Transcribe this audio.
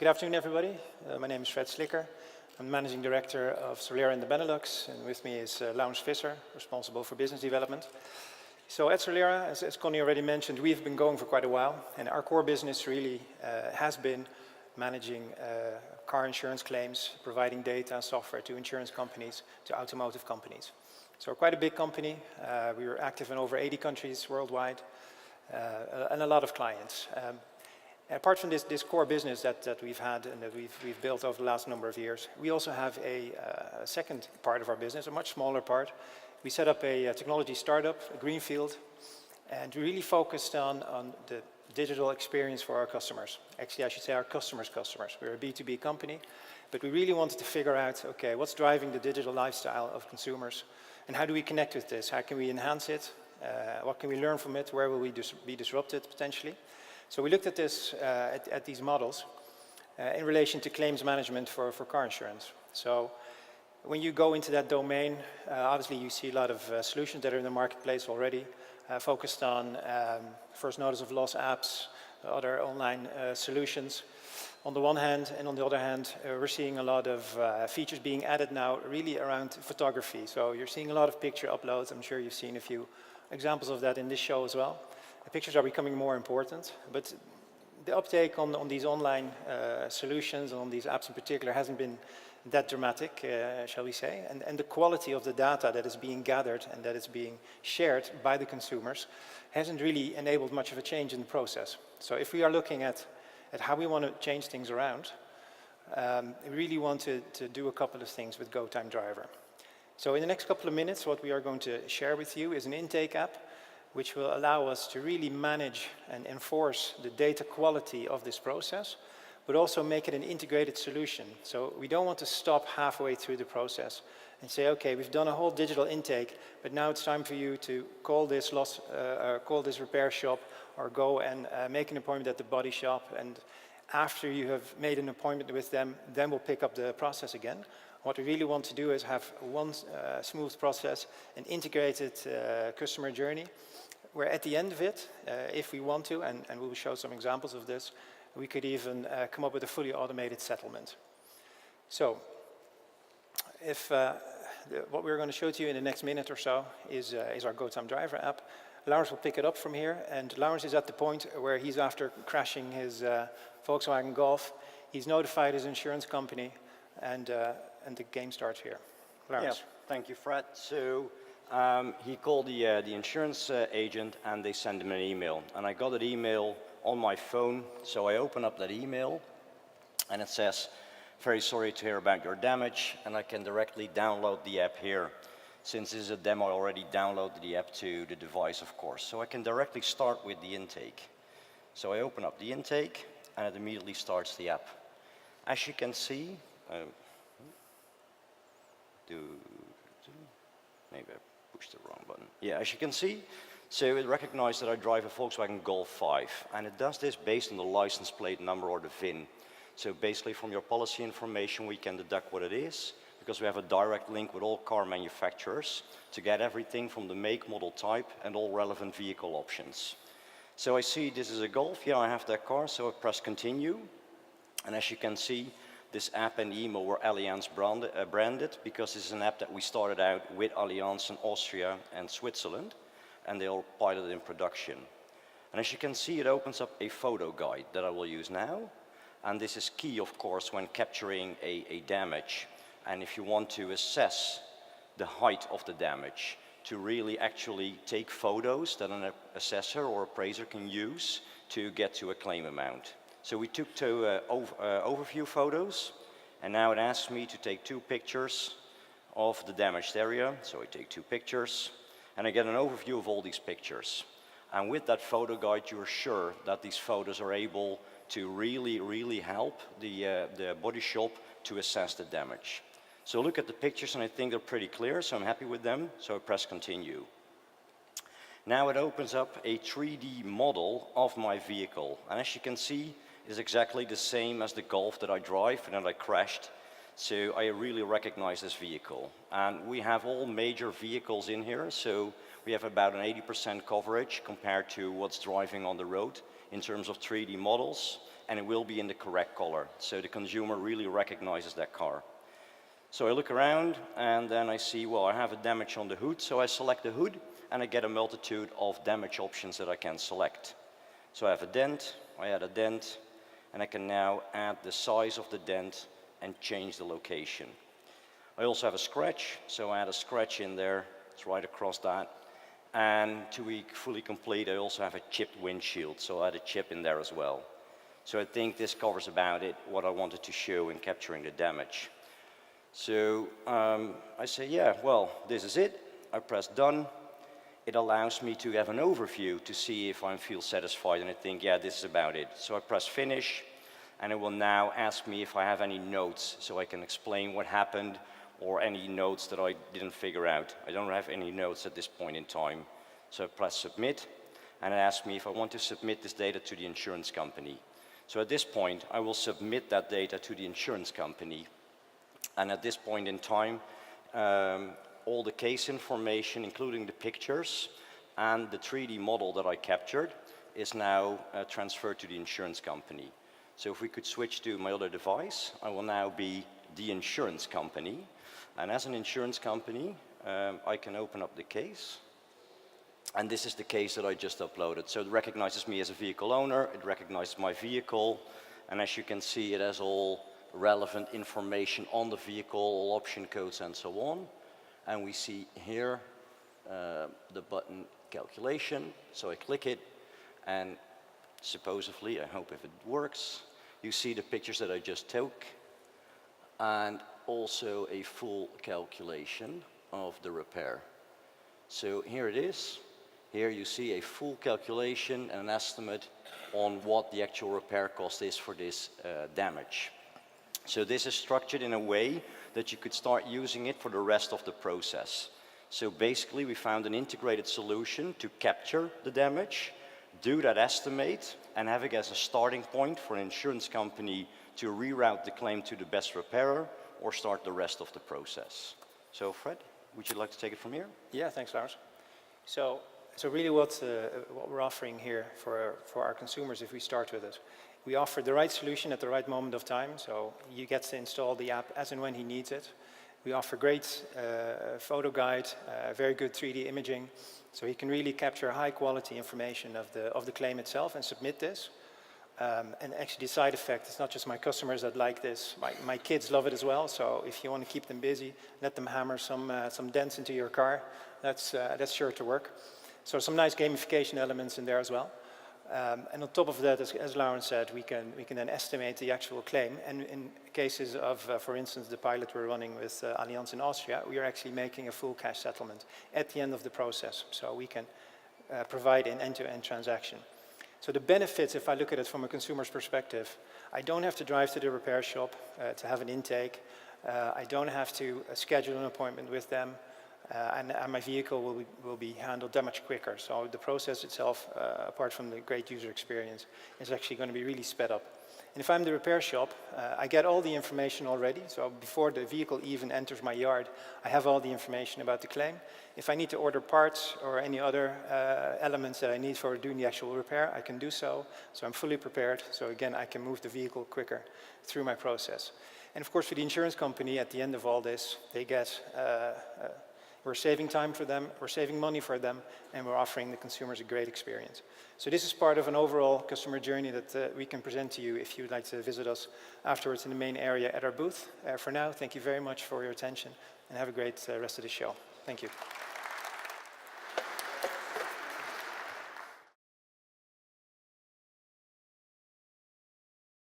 Good afternoon, everybody. My name is Fred Slikker. I'm Managing Director of Solera in the Benelux, and with me is Laurens Visser, responsible for business development. So at Solera, as Connie already mentioned, we've been going for quite a while, and our core business really has been managing car insurance claims, providing data and software to insurance companies, to automotive companies. So we're quite a big company. We are active in over 80 countries worldwide, and a lot of clients. Apart from this core business that we've had and that we've built over the last number of years, we also have a second part of our business, a much smaller part. We set up a technology startup, a greenfield, and really focused on the digital experience for our customers. Actually, I should say our customers' customers. We're a B2B company, but we really wanted to figure out, okay, what's driving the digital lifestyle of consumers, and how do we connect with this? How can we enhance it? What can we learn from it? Where will we be disrupted potentially? So we looked at this, at these models in relation to claims management for car insurance. So when you go into that domain, obviously you see a lot of solutions that are in the marketplace already, focused on first notice of loss apps, other online solutions on the one hand, and on the other hand, we're seeing a lot of features being added now really around photography. So you're seeing a lot of picture uploads. I'm sure you've seen a few examples of that in this show as well. The pictures are becoming more important, but the uptake on these online solutions and on these apps in particular hasn't been that dramatic, shall we say, and the quality of the data that is being gathered and that is being shared by the consumers hasn't really enabled much of a change in the process. So if we are looking at how we want to change things around, we really want to do a couple of things with GoTime Driver. So in the next couple of minutes, what we are going to share with you is an intake app which will allow us to really manage and enforce the data quality of this process, but also make it an integrated solution. So we don't want to stop halfway through the process and say, okay, we've done a whole digital intake, but now it's time for you to call this repair shop or go and make an appointment at the body shop, and after you have made an appointment with them, then we'll pick up the process again. What we really want to do is have one smooth process, an integrated customer journey, where at the end of it, if we want to, and we will show some examples of this, we could even come up with a fully automated settlement. So, what we're going to show to you in the next minute or so is our GoTime Driver app. Laurens will pick it up from here, and Laurens is at the point where he's after crashing his Volkswagen Golf. He's notified his insurance company, and the game starts here. Laurens. Yeah, thank you, Fred. So he called the insurance agent, and they sent him an email. And I got an email on my phone, so I open up that email, and it says, "Very sorry to hear about your damage," and I can directly download the app here. Since this is a demo, I already downloaded the app to the device, of course. So I can directly start with the intake. So I open up the intake, and it immediately starts the app. As you can see, maybe I pushed the wrong button. Yeah, as you can see, so it recognized that I drive a Volkswagen Golf 5, and it does this based on the license plate number or the VIN. So basically from your policy information we can deduct what it is, because we have a direct link with all car manufacturers to get everything from the make, model, type, and all relevant vehicle options. So I see this is a Golf, yeah, I have that car, so I press continue, and as you can see, this app and email were Allianz branded, because this is an app that we started out with Allianz in Austria and Switzerland, and they all piloted in production. And as you can see, it opens up a photo guide that I will use now, and this is key, of course, when capturing a damage, and if you want to assess the height of the damage, to really actually take photos that an assessor or appraiser can use to get to a claim amount. So we took two overview photos, and now it asks me to take 2 pictures of the damaged area. So I take 2 pictures, and I get an overview of all these pictures. And with that photo guide, you're sure that these photos are able to really help the body shop to assess the damage. So look at the pictures, and I think they're pretty clear, so I'm happy with them, so I press continue. Now it opens up a 3D model of my vehicle, and as you can see, it's exactly the same as the Golf that I drive and that I crashed. So I really recognize this vehicle. And we have all major vehicles in here, so we have about an 80% coverage compared to what's driving on the road in terms of 3D models. and it will be in the correct color. So the consumer really recognizes that car. So I look around and then I see, well, I have a damage on the hood, so I select the hood and I get a multitude of damage options that I can select. So I have a dent, I add a dent, and I can now add the size of the dent and change the location. I also have a scratch, so I add a scratch in there, it's right across that. And to be fully complete, I also have a chipped windshield, so I add a chip in there as well. So I think this covers about it, what I wanted to show in capturing the damage. So I say, yeah, well, this is it. I press done. It allows me to have an overview to see if I feel satisfied, and I think, yeah, this is about it. So I press finish, and it will now ask me if I have any notes, so I can explain what happened, or any notes that I didn't figure out. I don't have any notes at this point in time. So I press submit, and it asks me if I want to submit this data to the insurance company. So at this point, I will submit that data to the insurance company. And at this point in time, all the case information, including the pictures and the 3D model that I captured, is now transferred to the insurance company. So if we could switch to my other device, I will now be the insurance company. And as an insurance company, I can open up the case. And this is the case that I just uploaded. So it recognizes me as a vehicle owner, it recognizes my vehicle, and as you can see, it has all relevant information on the vehicle, all option codes and so on. And we see here the button calculation. So I click it, and supposedly, I hope if it works, you see the pictures that I just took, and also a full calculation of the repair. So here it is. Here you see a full calculation and an estimate on what the actual repair cost is for this damage. So this is structured in a way that you could start using it for the rest of the process. So basically we found an integrated solution to capture the damage, do that estimate, and have it as a starting point for an insurance company to reroute the claim to the best repairer or start the rest of the process. So Fred, would you like to take it from here? Yeah, thanks, Lars. So really what we're offering here for our consumers, if we start with it, we offer the right solution at the right moment of time, so you get to install the app as and when he needs it. We offer great photo guide, very good 3D imaging, so he can really capture high quality information of the claim itself and submit this. And actually the side effect, it's not just my customers that like this, my kids love it as well, so if you want to keep them busy, let them hammer some dents into your car, that's sure to work. So some nice gamification elements in there as well. And on top of that, as Lauren said, we can then estimate the actual claim. And in cases of, for instance, the pilot we're running with Allianz in Austria, we are actually making a full cash settlement at the end of the process. So we can provide an end-to-end transaction. So the benefits, if I look at it from a consumer's perspective, I don't have to drive to the repair shop to have an intake. I don't have to schedule an appointment with them. And my vehicle will be handled that much quicker. So the process itself, apart from the great user experience, is actually going to be really sped up. And if I'm the repair shop, I get all the information already. So before the vehicle even enters my yard, I have all the information about the claim. If I need to order parts or any other elements that I need for doing the actual repair, I can do so. So I'm fully prepared. So again, I can move the vehicle quicker through my process. And of course, for the insurance company, at the end of all this, they get we're saving time for them, we're saving money for them, and we're offering the consumers a great experience. So this is part of an overall customer journey that we can present to you if you'd like to visit us afterwards in the main area at our booth. For now, thank you very much for your attention, and have a great rest of the show. Thank you.